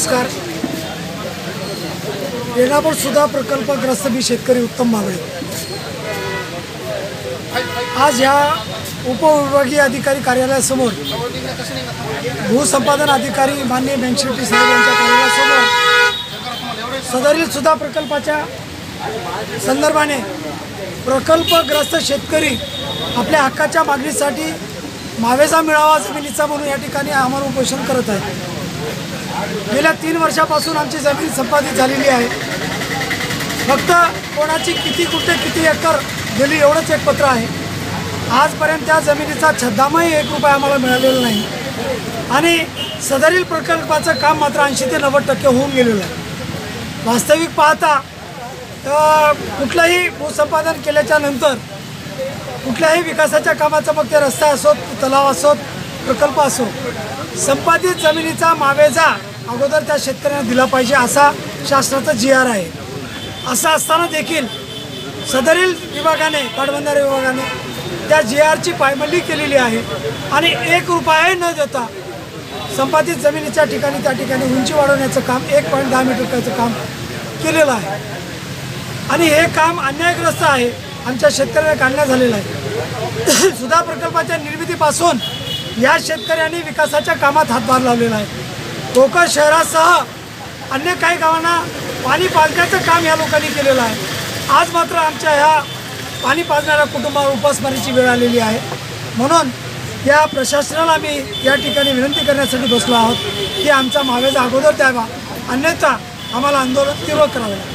नमस्कार। रेणापूर सुधा प्रकल्पग्रस्त मी शेतकरी उत्तम मावळे आज या उपविभागीय अधिकारी कार्यालयासमोर भूसंपादन अधिकारी माननीय मेनशेट्टी साहेब यांच्या कार्यालयासमोर सदरील सुधा प्रकल्पाच्या संदर्भाने प्रकल्पग्रस्त शेतकरी आपल्या हक्काच्या मागणीसाठी मावेजा मिळावा जमिनीचा म्हणून या ठिकाणी आमरण उपोषण करत आहेत। गेल्या 3 वर्षापासून आमची जमीन संपादित झालेली आहे। फक्त कोणाची किती कुठे किती एकर गेली एवढंच एक पत्र आहे। आजपर्यंत त्या जमिनीचा छद्दामही 1 रुपया आम्हाला मिळालेला नाही आणि सदरील प्रकल्पाचं काम मात्र 80 ते 90% होऊन गेलेलं आहे। वास्तविक पाहता कुठलंही भूसंपादन केल्याच्या नंतर कुठल्याही विकासाच्या कामाचं मग ते रस्ता असोत, तलाव असोत, प्रकल्प असो, संपादित जमिनीचा मावेजा अगोदर त्या शेतकऱ्यांना दिला पाहिजे असा शासनाचा GR आहे। असं असताना देखील सदरील विभागाने पाटबंधारे विभागाने त्या GRची पायमल्ली केलेली आहे आणि 1 रुपयाही न देता संपादित जमिनीच्या ठिकाणी त्या ठिकाणी उंची वाढवण्याचं काम 1.10 मीटरचं काम केलेलं आहे आणि हे काम अन्यायग्रस्त आहे। आमच्या शेतकऱ्यांना काढण्यात झालेलं आहे। सुधा प्रकल्पाच्या निर्मितीपासून या शेतकऱ्यांनी विकासाच्या कामात हातभार लावलेला आहे। कोकण शहरासह अन्य काही गावांना पाणी पाजण्याचं काम या लोकांनी केलेलं आहे। आज मात्र आमच्या ह्या पाणी पाजणाऱ्या कुटुंबावर उपासमारीची वेळ आलेली आहे। म्हणून या प्रशासनाला आम्ही या ठिकाणी विनंती करण्यासाठी बसलो आहोत की आमचा मावेजा अगोदर द्यावा, अन्यथा आम्हाला आंदोलन तीव्र करावे लागेल।